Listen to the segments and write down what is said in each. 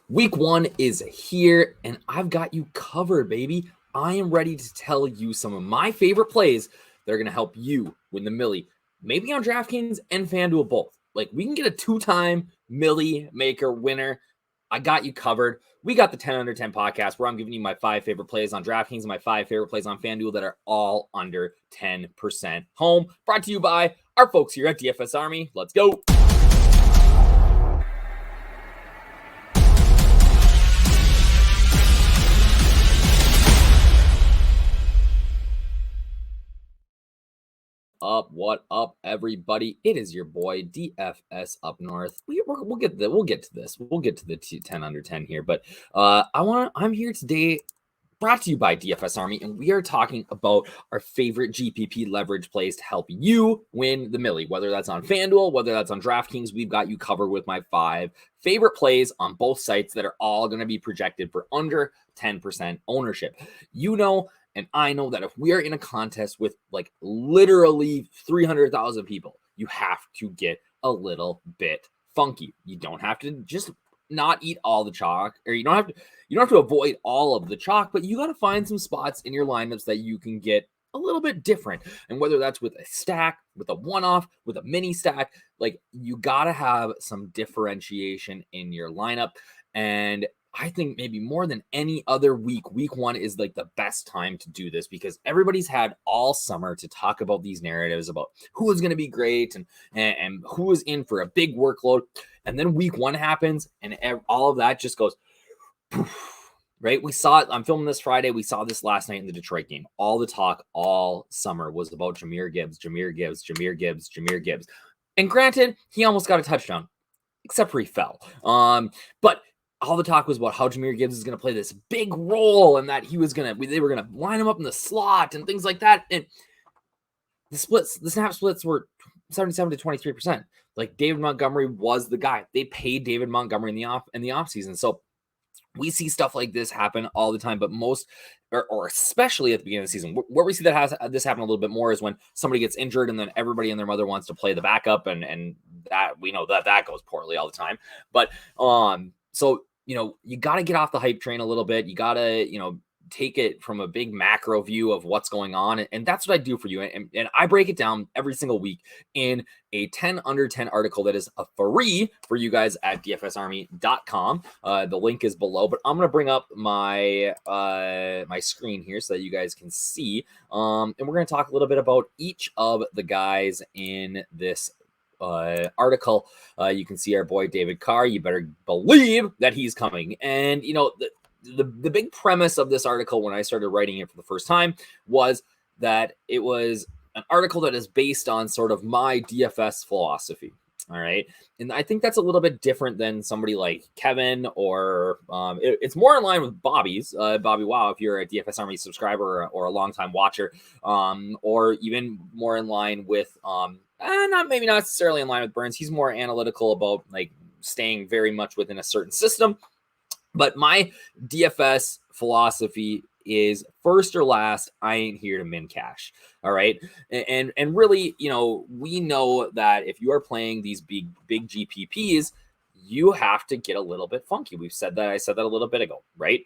Week 1 is here, and I've got you covered, baby. I am ready to tell you some of my favorite plays that are going to help you win the Millie, maybe on DraftKings and Fanduel both. Like, we can get a 2-time Millie maker winner. I got you covered. We got the 10 under 10 podcast where I'm giving you my 5 favorite plays on DraftKings and my 5 favorite plays on FanDuel that are all under 10% home. Brought to you by our folks here at DFS Army. Let's go. What up, everybody? It is your boy DFSUpNorth. We'll get to this. We'll get to the 10 under 10 here, but I'm here today, brought to you by DFS Army, and we are talking about our favorite GPP leverage plays to help you win the Millie. Whether that's on FanDuel, whether that's on DraftKings, we've got you covered with my 5 favorite plays on both sites that are all going to be projected for under 10% ownership. You know, and I know that if we are in a contest with like literally 300,000 people, you have to get a little bit funky. You don't have to just not eat all the chalk, or you don't have to avoid all of the chalk, but you got to find some spots in your lineups that you can get a little bit different. And whether that's with a stack, with a one-off, with a mini stack, like you got to have some differentiation in your lineup. And I think maybe more than any other week 1 is like the best time to do this, because everybody's had all summer to talk about these narratives about who is going to be great and who is in for a big workload. And then week 1 happens and all of that just goes poof, right? We saw it. I'm filming this Friday. We saw this last night in the Detroit game. All the talk all summer was about Jahmyr Gibbs. And granted, he almost got a touchdown, except for he fell. But all the talk was about how Jahmyr Gibbs is going to play this big role and that they were going to line him up in the slot and things like that. And the snap splits were 77 to 23%. Like David Montgomery was the guy. They paid David Montgomery in the offseason. So we see stuff like this happen all the time, but most, or especially at the beginning of the season, where we see this happen a little bit more is when somebody gets injured and then everybody and their mother wants to play the backup, and that we know that goes poorly all the time. But so, you got to get off the hype train a little bit. You got to, take it from a big macro view of what's going on. And that's what I do for you. And I break it down every single week in a 10 under 10 article that is free for you guys at dfsarmy.com. The link is below, but I'm going to bring up my my screen here so that you guys can see. And we're going to talk a little bit about each of the guys in this article. You can see our boy David Carr. You better believe that he's coming. And the big premise of this article, when I started writing it for the first time, was that it was an article that is based on sort of my DFS philosophy. All right. And I think that's a little bit different than somebody like Kevin, or it's more in line with Bobby's, Bobby Wow, if you're a DFS Army subscriber or a longtime watcher, or even more in line with not necessarily in line with Burns. He's more analytical about like staying very much within a certain system. But my DFS philosophy is first or last, I ain't here to min cash. All right. And really, we know that if you are playing these big GPPs, you have to get a little bit funky. I said that a little bit ago, right?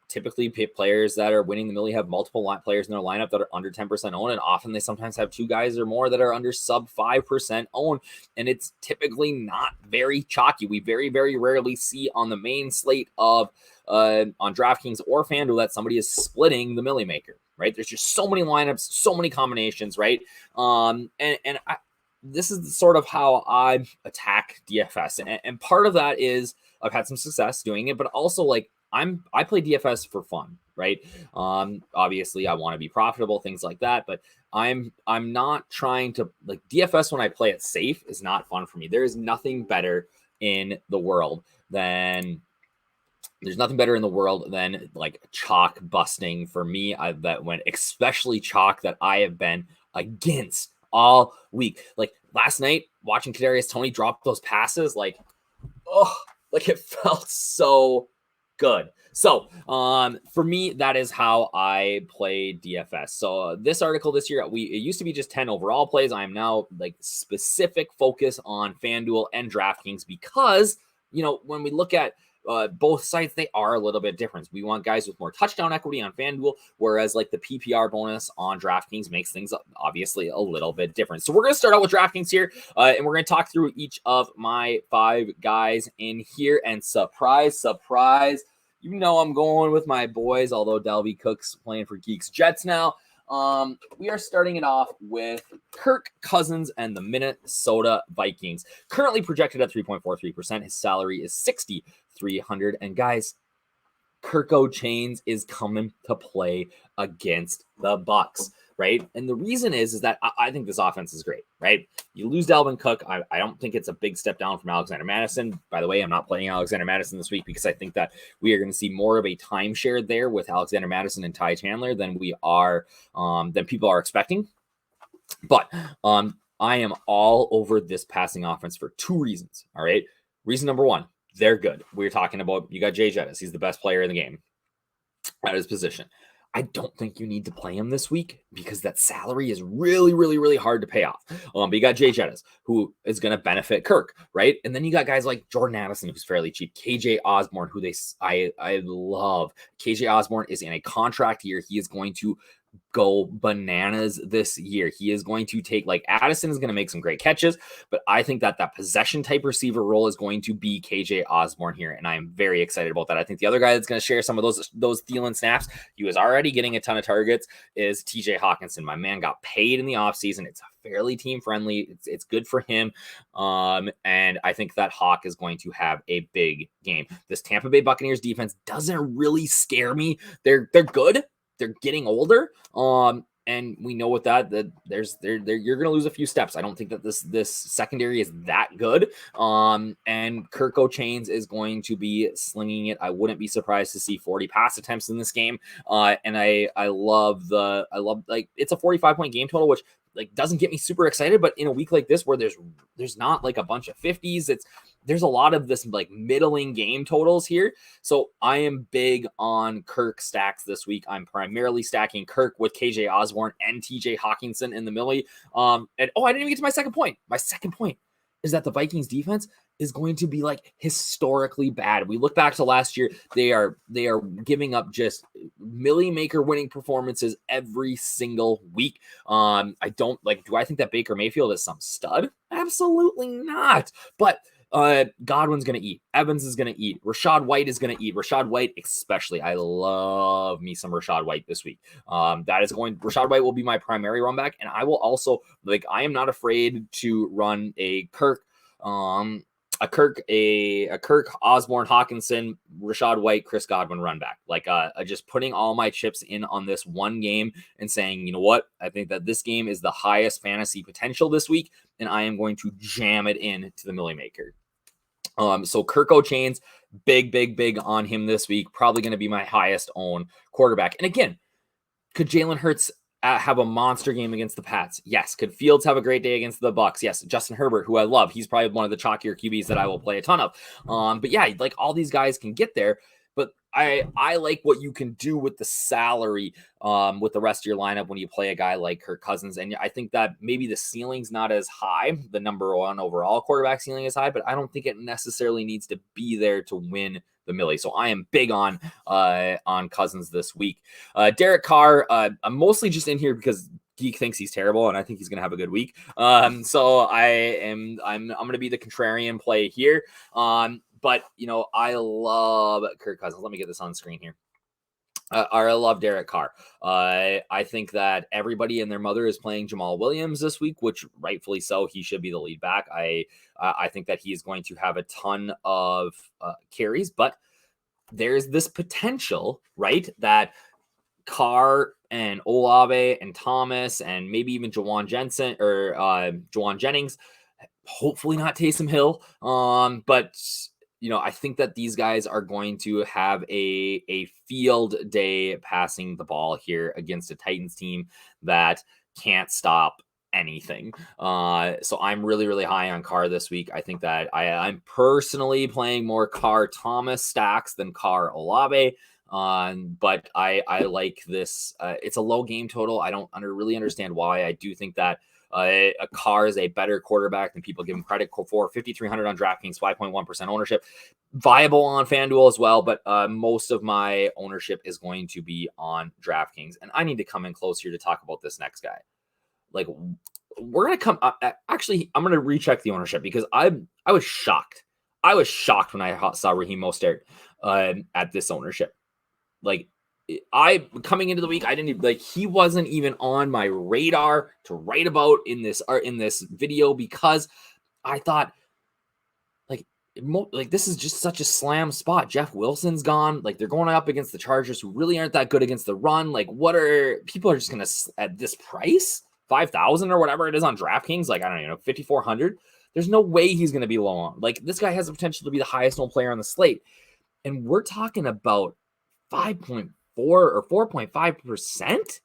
Typically players that are winning the Millie have multiple players in their lineup that are under 10% owned, and often they sometimes have 2 guys or more that are under sub 5% owned, and it's typically not very chalky. We very, very rarely see on the main slate of on DraftKings or FanDuel that somebody is splitting the Millie maker, right? There's just so many lineups, so many combinations, right? This is sort of how I attack DFS, and part of that is I've had some success doing it, but also like I play DFS for fun, right? Obviously I want to be profitable, things like that, but I'm not trying to like DFS when I play it safe is not fun for me. There is nothing better in the world than like chalk busting for me. Especially chalk that I have been against all week. Like last night watching Kadarius Toney drop those passes, like it felt so good. So for me, that is how I play DFS. So this article this year, it used to be just 10 overall plays. I am now like specific focus on FanDuel and DraftKings because, when we look at both sites, they are a little bit different. We want guys with more touchdown equity on FanDuel, whereas like the PPR bonus on DraftKings makes things obviously a little bit different. So we're going to start out with DraftKings here, and we're going to talk through each of my 5 guys in here. And surprise, surprise, you know I'm going with my boys, although Dalvin Cook's playing for Geeks Jets now. We are starting it off with Kirk Cousins and the Minnesota Vikings. Currently projected at 3.43%. His salary is $6,300. And guys, Kirko Chains is coming to play against the Bucks, right? And the reason is that I think this offense is great, right? You lose Dalvin Cook. I don't think it's a big step down from Alexander Mattison. By the way, I'm not playing Alexander Mattison this week because I think that we are going to see more of a timeshare there with Alexander Mattison and Ty Chandler than than people are expecting. But I am all over this passing offense for 2 reasons, all right? Reason number 1, they're good. We're talking about, you got Jay Jettis. He's the best player in the game at his position. I don't think you need to play him this week because that salary is really, really, really hard to pay off. But you got Jay Jettis, who is going to benefit Kirk, right? And then you got guys like Jordan Addison, who's fairly cheap. KJ Osborne, who I love. KJ Osborne is in a contract year. He is going to go bananas this year. He is going to take, like, Addison is going to make some great catches, but I think that possession type receiver role is going to be KJ Osborne here, and I am very excited about that. I think the other guy that's going to share some of those Thielen snaps, he was already getting a ton of targets, is TJ Hawkinson. My man got paid in the offseason. It's fairly team friendly. It's good for him. And I think that Hawk is going to have a big game. This Tampa Bay Buccaneers defense doesn't really scare me. They're good. They're getting older. And we know with that you're going to lose a few steps. I don't think that this secondary is that good. And Kirko Chains is going to be slinging it. I wouldn't be surprised to see 40 pass attempts in this game. And I love like, it's a 45-point game total, which like doesn't get me super excited, but in a week like this where there's not like a bunch of 50s, there's a lot of this like middling game totals here. So I am big on Kirk stacks this week. I'm primarily stacking Kirk with KJ Osborne and TJ Hawkinson in the Millie. And I didn't even get to my second point. My second point is that the Vikings defense is going to be like historically bad. We look back to last year, they are giving up just Millie maker winning performances every single week. Do I think that Baker Mayfield is some stud? Absolutely not. But Godwin's going to eat. Evans is going to eat. Rachaad White is going to eat. Rachaad White, especially. I love me some Rachaad White this week. Rachaad White will be my primary run back. And I will also, I am not afraid to run a Kirk, Osborne, Hawkinson, Rachaad White, Chris Godwin run back. Just putting all my chips in on this one game and saying, you know what? I think that this game is the highest fantasy potential this week, and I am going to jam it in to the Millie Maker. So Kirko Chains, big on him this week. Probably going to be my highest owned quarterback. And again, could Jalen Hurts have a monster game against the Pats? Yes. Could Fields have a great day against the Bucks? Yes. Justin Herbert, who I love, he's probably one of the chalkier QBs that I will play a ton of. But yeah, like all these guys can get there. But I like what you can do with the salary with the rest of your lineup when you play a guy like Kirk Cousins. And I think that maybe the ceiling's not as high. The number 1 overall quarterback ceiling is high, but I don't think it necessarily needs to be there to win the Millie. So I am big on Cousins this week. Derek Carr, I'm mostly just in here because Geek thinks he's terrible, and I think he's going to have a good week. So I'm going to be the contrarian play here. But, I love Kirk Cousins. Let me get this on screen here. I love Derek Carr. I think that everybody and their mother is playing Jamal Williams this week, which rightfully so. He should be the lead back. I think that he is going to have a ton of carries, but there's this potential, right, that Carr and Olave and Thomas and maybe even Juwan Jennings, hopefully not Taysom Hill, but I think that these guys are going to have a field day passing the ball here against a Titans team that can't stop anything. So I'm really, really high on Carr this week. I think that I'm personally playing more Carr Thomas stacks than Carr Olave. But I like this. It's a low game total. I don't really understand why. I do think that A Carr is a better quarterback than people give him credit for. 5,300 on DraftKings, 5.1% ownership. Viable on Fanduel as well, but most of my ownership is going to be on DraftKings. And I need to come in close here to talk about this next guy. Like, we're going to come actually, I'm going to recheck the ownership because I was shocked. I was shocked when I saw Raheem Mostert at this ownership. Like, coming into the week, I didn't like, he wasn't even on my radar to write about in this video because I thought like this is just such a slam spot. Jeff Wilson's gone. Like, they're going up against the Chargers, who really aren't that good against the run. Like, people are just gonna, at this price, 5,000 or whatever it is on DraftKings, like, I don't know, 5,400. There's no way he's gonna be low on. Like, this guy has the potential to be the highest owned player on the slate, and we're talking about 5.4 or 4.5%.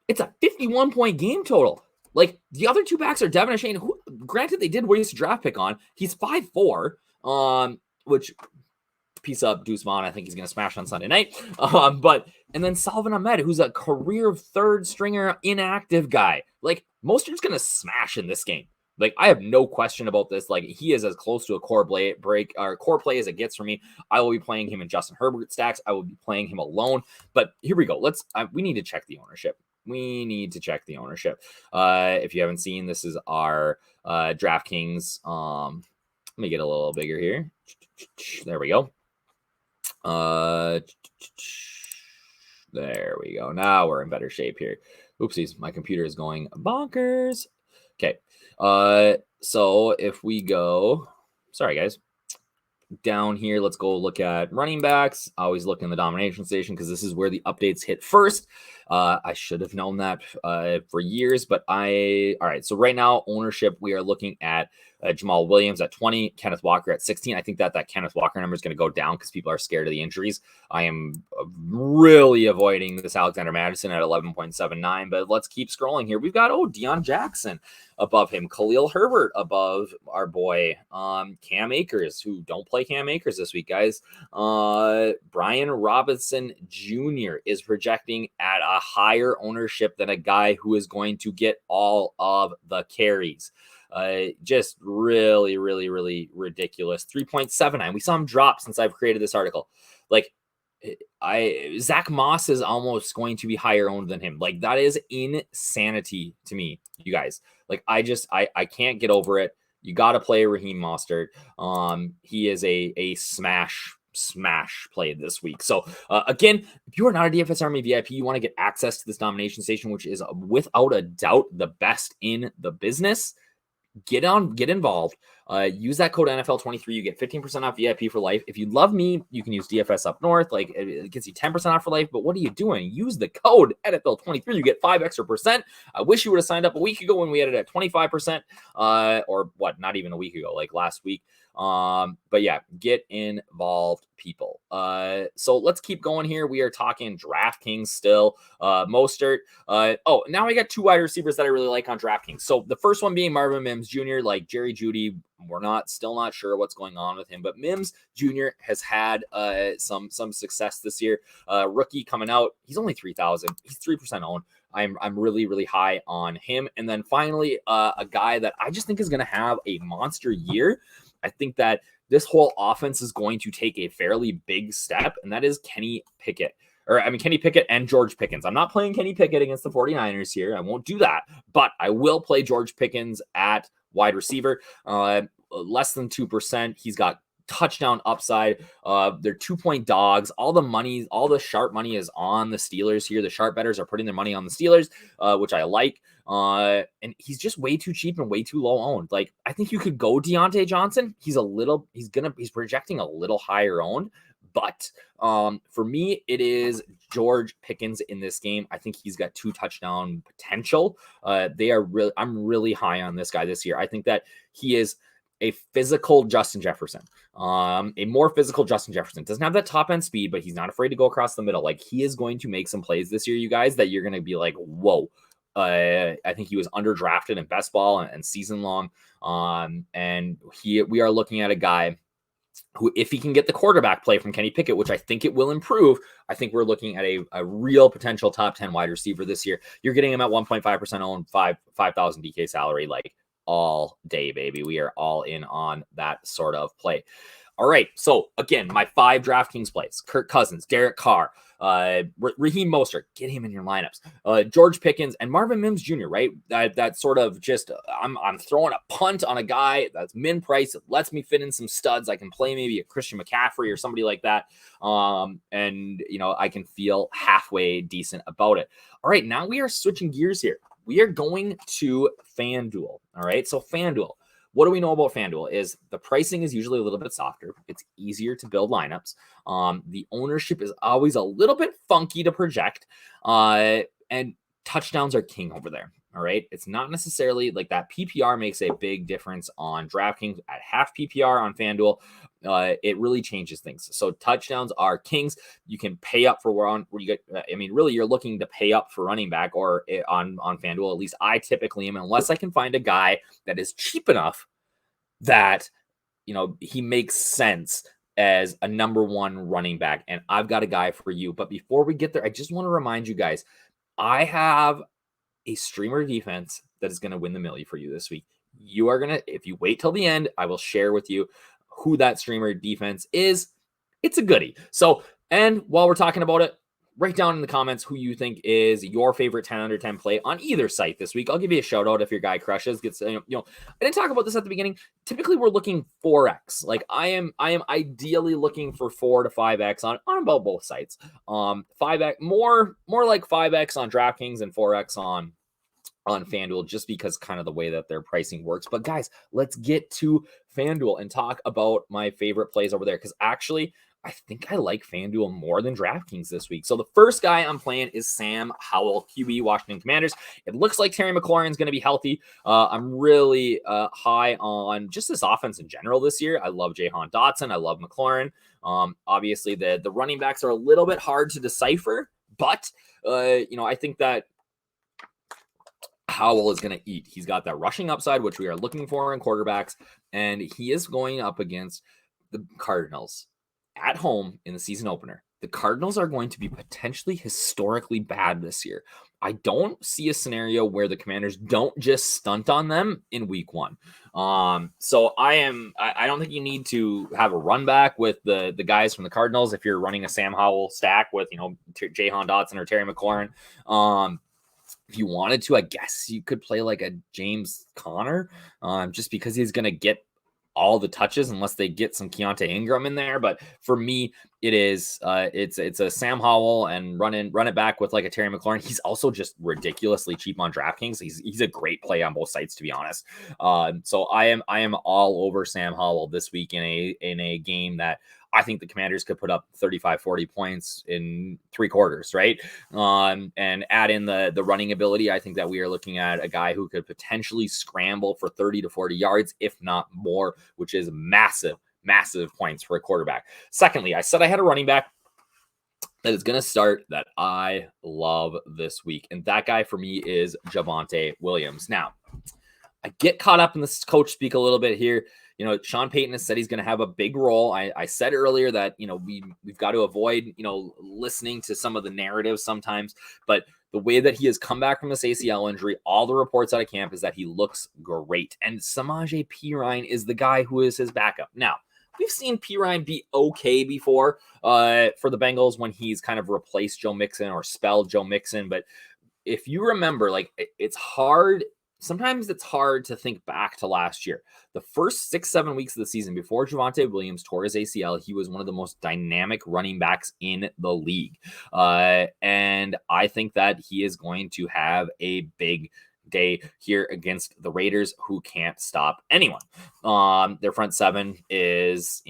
It's a 51 point game total. Like, the other two backs are Devin and Shane, who, granted, they did waste a draft pick on. He's 5'4", which, piece up Deuce Vaughn, I think he's going to smash on Sunday night. And then Salvin Ahmed, who's a career third stringer inactive guy. Like, Mostert's going to smash in this game. Like, I have no question about this. Like, he is as close to a core play as it gets for me. I will be playing him in Justin Herbert stacks. I will be playing him alone. But here we go. We need to check the ownership. If you haven't seen, this is our DraftKings. Let me get a little bigger here. There we go. There we go. Now we're in better shape here. Oopsies, my computer is going bonkers. Okay. So if we go, sorry guys, down here, let's go look at running backs. I always look in the domination station because this is where the updates hit first. I should have known that for years, but all right. So right now, ownership, we are looking at Jamal Williams at 20, Kenneth Walker at 16. I think that Kenneth Walker number is going to go down because people are scared of the injuries. I am really avoiding this Alexander Madison at 11.79, but let's keep scrolling here. We've got, Deion Jackson above him, Khalil Herbert above our boy, Cam Akers, who don't play Cam Akers this week, guys. Brian Robinson Jr. is projecting at a higher ownership than a guy who is going to get all of the carries. Just really, really, really ridiculous. 3.79. We saw him drop since I've created this article. Like, Zach Moss is almost going to be higher owned than him. Like, that is insanity to me, you guys. Like, I can't get over it. You got to play Raheem Mostert. He is a smash play this week. So again, if you are not a DFS Army VIP, you want to get access to this domination station, which is without a doubt the best in the business. Get involved. Use that code NFL23. You get 15% off VIP for life. If you love me, you can use DFSUpNorth. Like, it gets you 10% off for life. But what are you doing? Use the code NFL23. You get 5 extra percent. I wish you would have signed up a week ago when we had it at 25%. Or what? Not even a week ago, like last week. But yeah, get involved, people. So let's keep going here. We are talking DraftKings still. Mostert. Now I got 2 wide receivers that I really like on DraftKings. So the first one being Marvin Mims Jr., like Jerry Jeudy. We're still not sure what's going on with him, but Mims Jr. has had some success this year. Rookie coming out, he's only 3,000. He's 3% owned. I'm really, really high on him. And then finally, a guy that I just think is going to have a monster year. I think that this whole offense is going to take a fairly big step, and that is Kenny Pickett and George Pickens. I'm not playing Kenny Pickett against the 49ers here. I won't do that, but I will play George Pickens at wide receiver. Less than 2%. He's got touchdown upside. They're 2-point dogs. All the sharp money is on the Steelers here. The sharp bettors are putting their money on the Steelers, which I like. And he's just way too cheap and way too low owned. Like, I think you could go Deontay Johnson. He's projecting a little higher owned, but for me, it is George Pickens in this game. I think he's got 2 touchdown potential. I'm really high on this guy this year. I think that he is a physical Justin Jefferson, a more physical Justin Jefferson. Doesn't have that top end speed, but he's not afraid to go across the middle. Like, he is going to make some plays this year, you guys, that you're going to be like, whoa. I think he was underdrafted in best ball and season long. And we are looking at a guy who, if he can get the quarterback play from Kenny Pickett, which I think it will improve, I think we're looking at a real potential top 10 wide receiver this year. You're getting him at 1.5% owned, 5,000 DK salary, like all day, baby. We are all in on that sort of play. All right. So again, my 5 DraftKings plays: Kirk Cousins, Derek Carr, Raheem Mostert, get him in your lineups. George Pickens and Marvin Mims Jr. Right? That sort of just I'm throwing a punt on a guy that's min price. It lets me fit in some studs. I can play maybe a Christian McCaffrey or somebody like that, and I can feel halfway decent about it. All right, now we are switching gears here. We are going to FanDuel. All right, so FanDuel. What do we know about FanDuel is the pricing is usually a little bit softer. It's easier to build lineups. The ownership is always a little bit funky to project. And touchdowns are king over there. All right. It's not necessarily like that. PPR makes a big difference on DraftKings at half PPR on FanDuel. It really changes things. So touchdowns are kings. You can pay up for where you get. Really, you're looking to pay up for running back or on FanDuel. At least I typically am, unless I can find a guy that is cheap enough that he makes sense as a number 1 running back. And I've got a guy for you. But before we get there, I just want to remind you guys, I have a streamer defense that is going to win the millie for you this week. You are going to, if you wait till the end, I will share with you who that streamer defense is. It's a goodie. So, and while we're talking about it, write down in the comments who you think is your favorite 10 under 10 play on either site this week. I'll give you a shout out if your guy crushes. I didn't talk about this at the beginning. Typically, we're looking 4x. Like I am ideally looking for 4 to 5x on about both sites. 5x, more like 5x on DraftKings and 4x on FanDuel, just because kind of the way that their pricing works. But guys, let's get to FanDuel and talk about my favorite plays over there, because actually I think I like FanDuel more than DraftKings this week. So the first guy I'm playing is Sam Howell, QB, Washington Commanders. It looks like Terry McLaurin's going to be healthy. I'm really high on just this offense in general this year. I love Jahan Dotson. I love McLaurin. Obviously, the running backs are a little bit hard to decipher, but I think that Howell is going to eat. He's got that rushing upside, which we are looking for in quarterbacks, and he is going up against the Cardinals at home in the season opener. The Cardinals are going to be potentially historically bad this year. I don't see a scenario where the Commanders don't just stunt on them in week 1. So I don't think you need to have a run back with the guys from the Cardinals if you're running a Sam Howell stack with, Jahan Dotson or Terry McLaurin. If you wanted to, I guess you could play like a James Conner, just because he's going to get all the touches unless they get some Keontae Ingram in there. But for me, it is it's a Sam Howell and run it back with like a Terry McLaurin. He's also just ridiculously cheap on DraftKings. He's a great play on both sites, to be honest. So I am all over Sam Howell this week in a game that I think the Commanders could put up 35, 40 points in 3 quarters, right? And add in the running ability. I think that we are looking at a guy who could potentially scramble for 30 to 40 yards, if not more, which is massive points for a quarterback. Secondly, I said I had a running back that is going to start that I love this week. And that guy for me is Javonte Williams. Now, I get caught up in this coach speak a little bit here. Sean Payton has said he's going to have a big role. I said earlier that, we've got to avoid, listening to some of the narratives sometimes, but the way that he has come back from this ACL injury, all the reports out of camp is that he looks great. And Samaje Perine is the guy who is his backup. Now, we've seen Perine be okay before for the Bengals when he's kind of replaced Joe Mixon or spelled Joe Mixon. But if you remember, it's hard. Sometimes it's hard to think back to last year. The first 6-7 weeks of the season before Javonte Williams tore his ACL, he was one of the most dynamic running backs in the league. And I think that he is going to have a big day here against the Raiders, who can't stop anyone. Their front 7 is,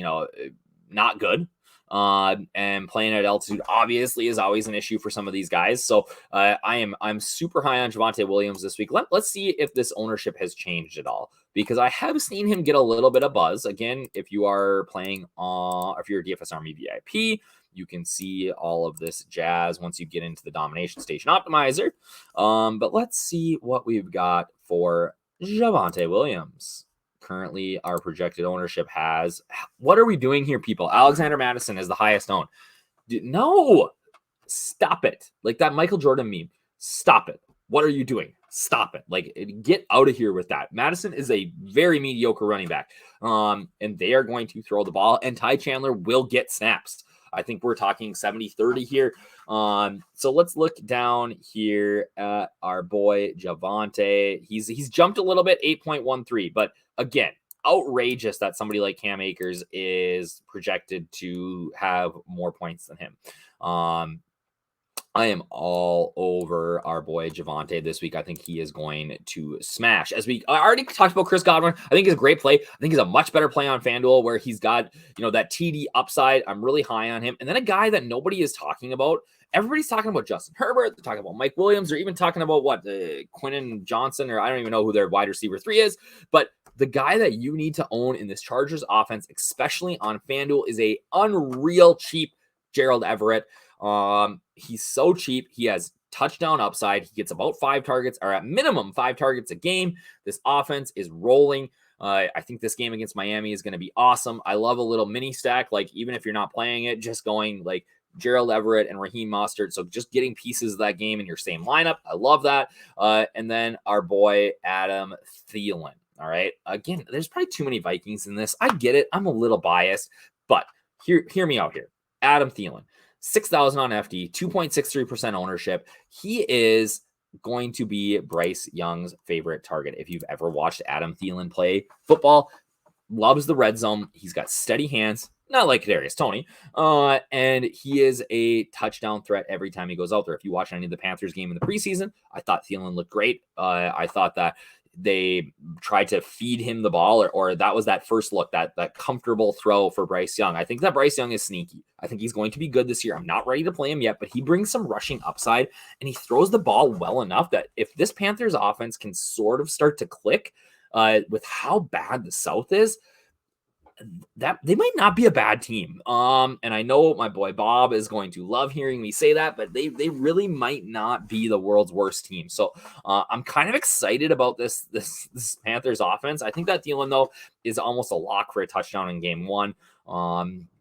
not good. And playing at altitude obviously is always an issue for some of these guys. So I'm super high on Javonte Williams this week. Let's see if this ownership has changed at all, because I have seen him get a little bit of buzz. Again, if you are playing if you're a DFS Army VIP, you can see all of this jazz once you get into the Domination Station Optimizer. But let's see what we've got for Javonte Williams. currently our projected ownership has. What are we doing here, people? Alexander Madison is the highest owned. No, stop it. Like that Michael Jordan meme. Stop it. What are you doing? Stop it. Like, get out of here with that. Madison is a very mediocre running back. And they are going to throw the ball, and Ty Chandler will get snaps. I think we're talking 70-30 here. So let's look down here at our boy Javonte. He's jumped a little bit, 8.13, but again, outrageous that somebody like Cam Akers is projected to have more points than him. I am all over our boy Javonte this week. I think he is going to smash. As we already talked about Chris Godwin, I think he's a great play. I think he's a much better play on FanDuel where he's got, that TD upside. I'm really high on him. And then a guy that nobody is talking about. Everybody's talking about Justin Herbert. They're talking about Mike Williams. They're even talking about Quinnen Johnson, or I don't even know who their wide receiver 3 is. But the guy that you need to own in this Chargers offense, especially on FanDuel, is a unreal cheap Gerald Everett. He's so cheap. He has touchdown upside. He gets about 5 targets, or at minimum 5 targets a game. This offense is rolling. I think this game against Miami is going to be awesome. I love a little mini stack. Like, even if you're not playing it, just going like Gerald Everett and Raheem Mostert. So just getting pieces of that game in your same lineup. I love that. And then our boy, Adam Thielen. All right. Again, there's probably too many Vikings in this. I get it. I'm a little biased, but hear me out here. Adam Thielen. 6,000 on FD, 2.63% ownership. He is going to be Bryce Young's favorite target. If you've ever watched Adam Thielen play football, loves the red zone. He's got steady hands, not like Kadarius Toney. And he is a touchdown threat every time he goes out there. If you watch any of the Panthers game in the preseason, I thought Thielen looked great. I thought that they tried to feed him the ball, or that was that first look, that comfortable throw for Bryce Young. I think that Bryce Young is sneaky. I think he's going to be good this year. I'm not ready to play him yet, but he brings some rushing upside, and he throws the ball well enough that if this Panthers offense can sort of start to click with how bad the South is, that they might not be a bad team. And I know my boy Bob is going to love hearing me say that, but they really might not be the world's worst team. So I'm kind of excited about this Panthers offense. I think that Thielen, though, is almost a lock for a touchdown in game 1.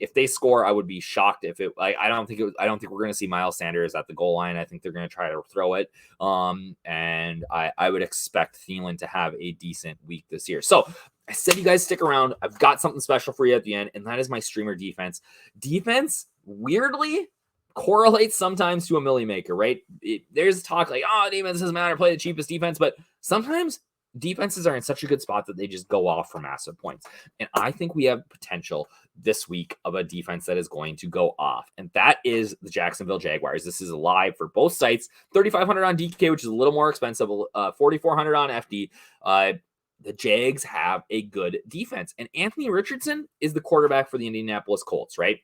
If they score, I would be shocked if it. I don't think we're going to see Miles Sanders at the goal line. I think they're going to try to throw it. And I would expect Thielen to have a decent week this year. So I said you guys stick around. I've got something special for you at the end, and that is my streamer defense. Defense, weirdly, correlates sometimes to a milli maker, right? There's talk like, defense doesn't matter, play the cheapest defense, but sometimes defenses are in such a good spot that they just go off for massive points. And I think we have potential this week of a defense that is going to go off, and that is the Jacksonville Jaguars. This is live for both sites. 3,500 on DK, which is a little more expensive. 4,400 on FD. The Jags have a good defense, and Anthony Richardson is the quarterback for the Indianapolis Colts, right?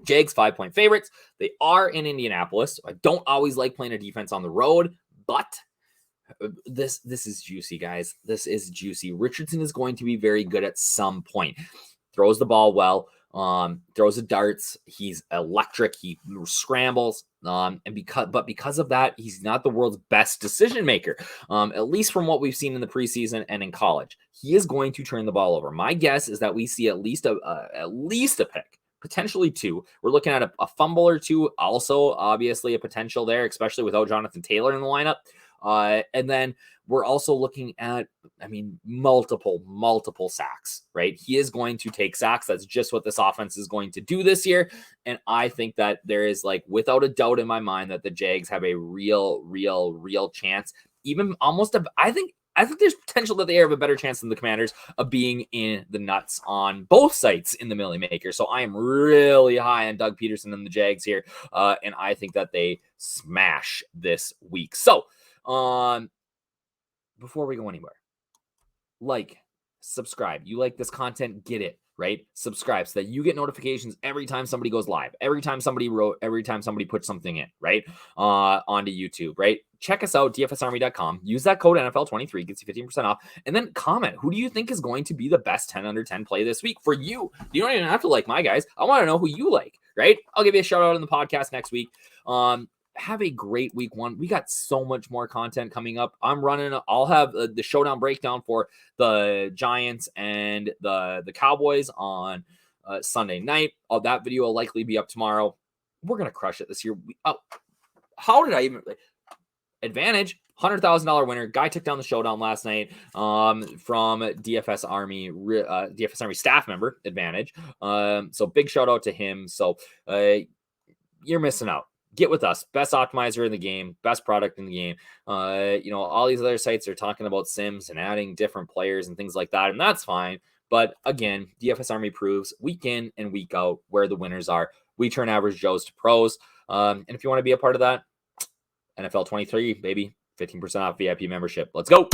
Jags 5-point favorites. They are in Indianapolis. I don't always like playing a defense on the road, but this is juicy, guys. This is juicy. Richardson is going to be very good at some point. Throws the ball well. Throws the darts. He's electric. He scrambles. Because of that, he's not the world's best decision maker. At least from what we've seen in the preseason and in college, he is going to turn the ball over. My guess is that we see at least a pick, potentially 2. We're looking at a fumble or 2. Also, obviously, a potential there, especially without Jonathan Taylor in the lineup. And then we're also looking at, multiple sacks, right? He is going to take sacks. That's just what this offense is going to do this year. And I think that there is, without a doubt in my mind, that the Jags have a real chance. Even almost I think there's potential that they have a better chance than the Commanders of being in the nuts on both sites in the milli maker. So I am really high on Doug Peterson and the Jags here. And I think that they smash this week. So, before we go anywhere, subscribe. You like this content, get it, right? Subscribe so that you get notifications every time somebody goes live, every time somebody puts something in, right? Onto YouTube, right? Check us out, dfsarmy.com. Use that code NFL23, gets you 15% off. And then comment, who do you think is going to be the best 10 under 10 play this week for you? You don't even have to like my guys. I want to know who you like, right? I'll give you a shout out in the podcast next week. have a great week 1. We got so much more content coming up. I'll have the showdown breakdown for the Giants and the Cowboys on Sunday night. That video will likely be up tomorrow. We're going to crush it this year. How did I even... Advantage, $100,000 winner. Guy took down the showdown last night from DFS Army staff member, Advantage. So big shout out to him. So you're missing out. Get with us. Best optimizer in the game, best product in the game. All these other sites are talking about sims and adding different players and things like that, and that's fine. But again, DFS Army proves week in and week out where the winners are. We turn average Joes to pros. And if you want to be a part of that, NFL 23, baby, 15% off VIP membership. Let's go.